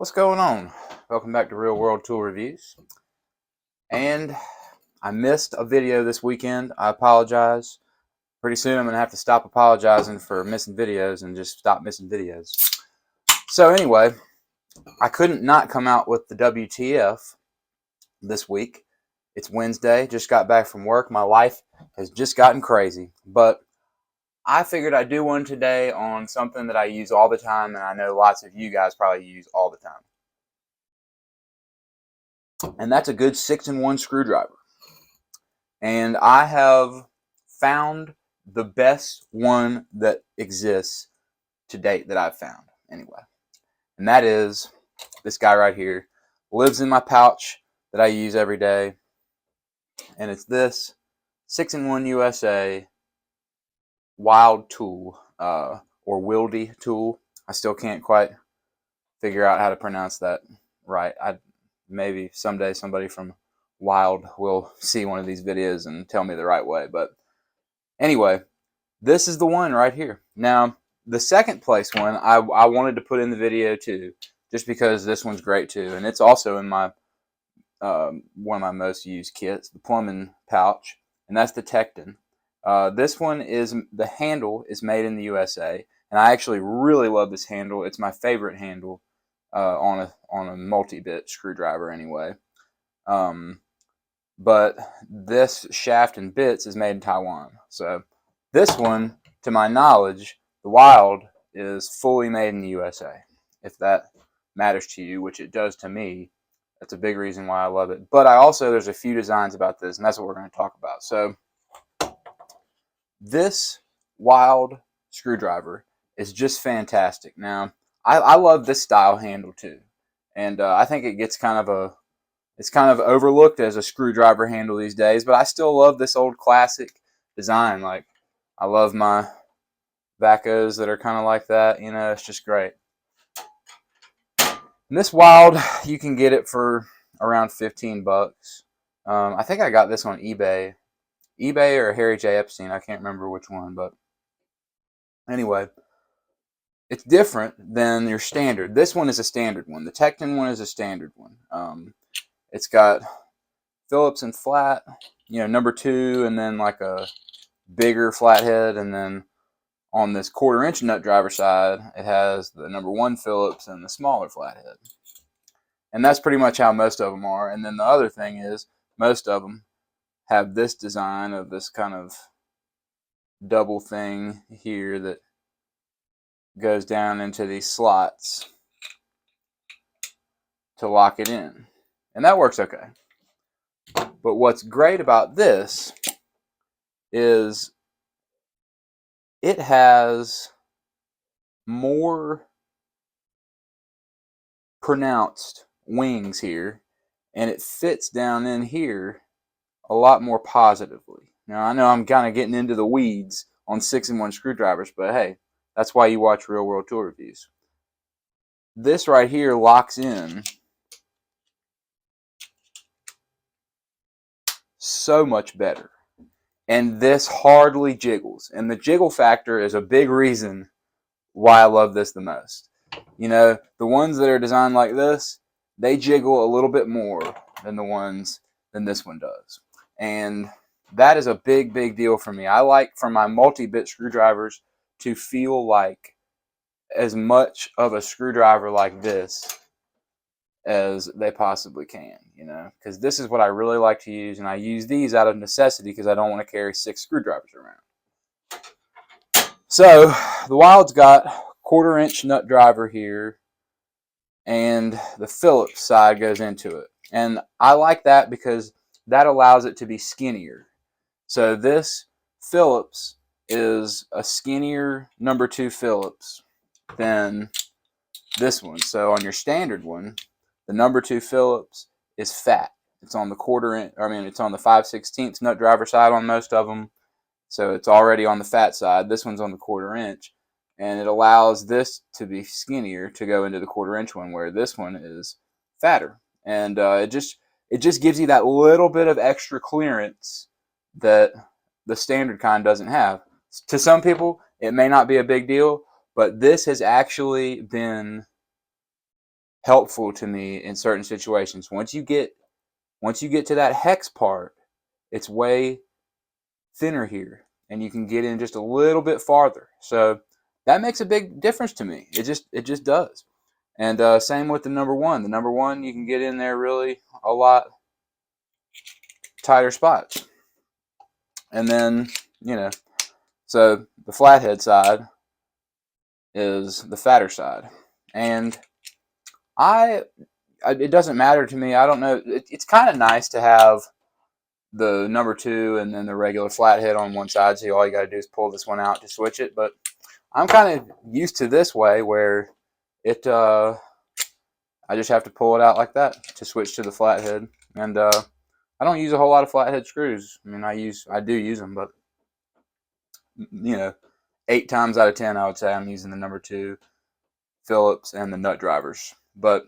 What's going on? Welcome back to Real World Tool Reviews. And I missed a video this weekend. I apologize. Pretty soon I'm going to have to stop apologizing for missing videos and just stop missing videos. So anyway, I couldn't not come out with the WTF this week. It's Wednesday. Just got back from work. My life has just gotten crazy. But I figured I'd do one today on something that I use all the time, and I know lots of you guys probably use all the time. And that's a good 6-in-1 screwdriver. And I have found the best one that exists to date that I've found, anyway. And that is this guy right here. Lives in my pouch that I use every day. And it's this 6-in-1 USA Wild Tool, or Wildy Tool. I still can't quite figure out how to pronounce that right. Maybe someday somebody from Wild will see one of these videos and tell me the right way. But anyway, this is the one right here. Now, the second place one I wanted to put in the video too, just because this one's great too. And it's also in my one of my most used kits, the plumbing pouch, and that's the Tecton. This one is, the handle is made in the USA, and I actually really love this handle. It's my favorite handle on a multi-bit screwdriver anyway. But this shaft and bits is made in Taiwan. So this one, to my knowledge, the Wild, is fully made in the USA. If that matters to you, which it does to me, that's a big reason why I love it. But there's a few designs about this, and that's what we're going to talk about. So this Wild screwdriver is just fantastic. Now, I love this style handle too, and I think it gets it's kind of overlooked as a screwdriver handle these days, but I still love this old classic design. Like, I love my Vacos that are kind of like that. You know, it's just great. And this Wild, you can get it for around $15. I think I got this on eBay or Harry J. Epstein. I can't remember which one, but anyway, it's different than your standard. This one is a standard one. The Tecton one is a standard one. It's got Phillips and flat, number 2, and then like a bigger flathead, and then on this 1/4-inch nut driver side, it has the number 1 Phillips and the smaller flathead. And that's pretty much how most of them are. And then the other thing is, most of them have this design of this kind of double thing here that goes down into these slots to lock it in. And that works okay. But what's great about this is it has more pronounced wings here, and it fits down in here a lot more positively. Now, I know I'm kind of getting into the weeds on 6-in-1 screwdrivers, but hey, that's why you watch Real World Tool Reviews. This right here locks in so much better. And this hardly jiggles. And the jiggle factor is a big reason why I love this the most. You know, the ones that are designed like this, they jiggle a little bit more than this one does. And that is a big, big deal for me. I like, for my multi-bit screwdrivers, to feel like as much of a screwdriver like this as they possibly can, because this is what I really like to use, and I use these out of necessity because I don't want to carry 6 screwdrivers around. So the Wild's got 1/4-inch nut driver here, and the Phillips side goes into it, and I like that because that allows it to be skinnier. So this Phillips is a skinnier number 2 Phillips than this one. So on your standard one, the number 2 Phillips is fat. It's on the 1/4-inch, it's on the 5/16 nut driver side on most of them. So it's already on the fat side. This one's on the 1/4-inch. And it allows this to be skinnier to go into the 1/4-inch one, where this one is fatter. And it just gives you that little bit of extra clearance that the standard kind doesn't have. To some people, it may not be a big deal, but this has actually been helpful to me in certain situations. Once you get to that hex part, it's way thinner here, and you can get in just a little bit farther. So that makes a big difference to me. It just does. And same with the number one. The number one, you can get in there really a lot tighter spots. And then, so the flathead side is the fatter side. And it doesn't matter to me. I don't know. It's kind of nice to have the number two and then the regular flathead on one side. So all you got to do is pull this one out to switch it. But I'm kind of used to this way where I just have to pull it out like that to switch to the flathead. And I don't use a whole lot of flathead screws. I mean, I do use them, but 8 times out of 10, I would say I'm using the number two Phillips and the nut drivers. But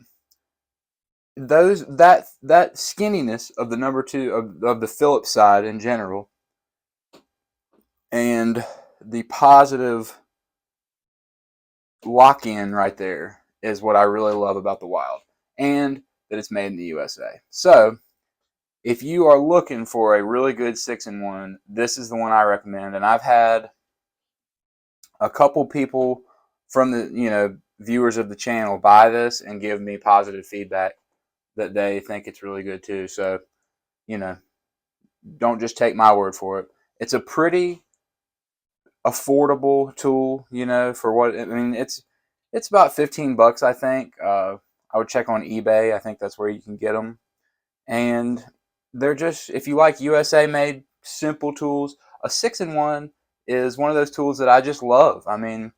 that skinniness of the number two of the Phillips side in general, and the positive lock-in right there is what I really love about the Wild, and that it's made in the USA. So if you are looking for a really good 6-in-1, this is the one I recommend. And I've had a couple people from the viewers of the channel buy this and give me positive feedback that they think it's really good too. So don't just take my word for it. It's a pretty affordable tool, for what I mean. It's about $15, I think. I would check on eBay. I think that's where you can get them. And they're just, if you like USA made simple tools, a 6-in-1 is one of those tools that I just love. I mean,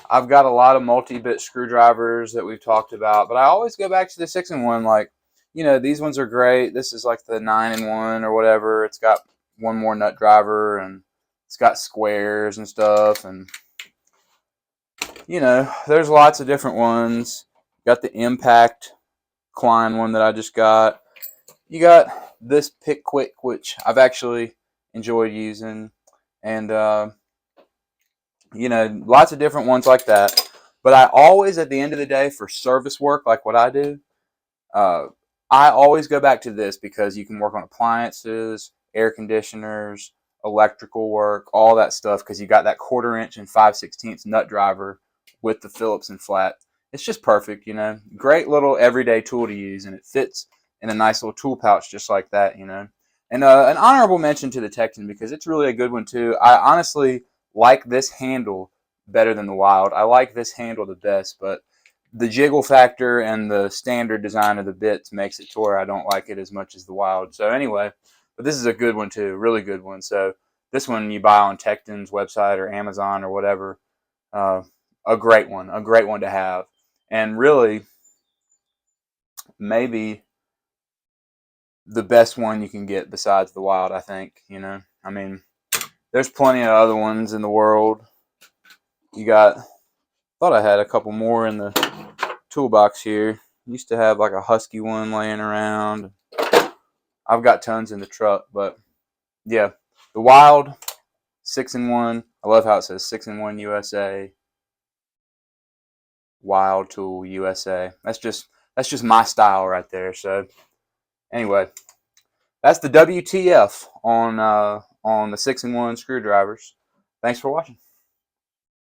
I've got a lot of multi-bit screwdrivers that we've talked about, but I always go back to the 6-in-1. Like, these ones are great. This is like the 9-in-1 or whatever. It's got one more nut driver, and it's got squares and stuff. And, there's lots of different ones. Got the Impact Klein one that I just got. You got this Pick Quick, which I've actually enjoyed using. And, lots of different ones like that. But I always, at the end of the day, for service work like what I do, I always go back to this because you can work on appliances, air conditioners, electrical work, all that stuff, because you got that 1/4 inch and 5/16 nut driver with the Phillips and flat. It's just perfect, Great little everyday tool to use, and it fits in a nice little tool pouch just like that, And an honorable mention to the Texan, because it's really a good one too. I honestly like this handle better than the Wild. I like this handle the best, but the jiggle factor and the standard design of the bits makes it to where I don't like it as much as the Wild. So anyway, but this is a good one too, really good one. So this one you buy on Tecton's website or Amazon or whatever. A great one to have. And really, maybe the best one you can get besides the Wild, I think. I mean, there's plenty of other ones in the world. Thought I had a couple more in the toolbox here. Used to have like a Husky one laying around. I've got tons in the truck, but yeah, the Wild 6-in-1. I love how it says 6-in-1 USA. Wild Tool USA. That's just my style right there. So anyway, that's the WTF on the 6-in-1 screwdrivers. Thanks for watching.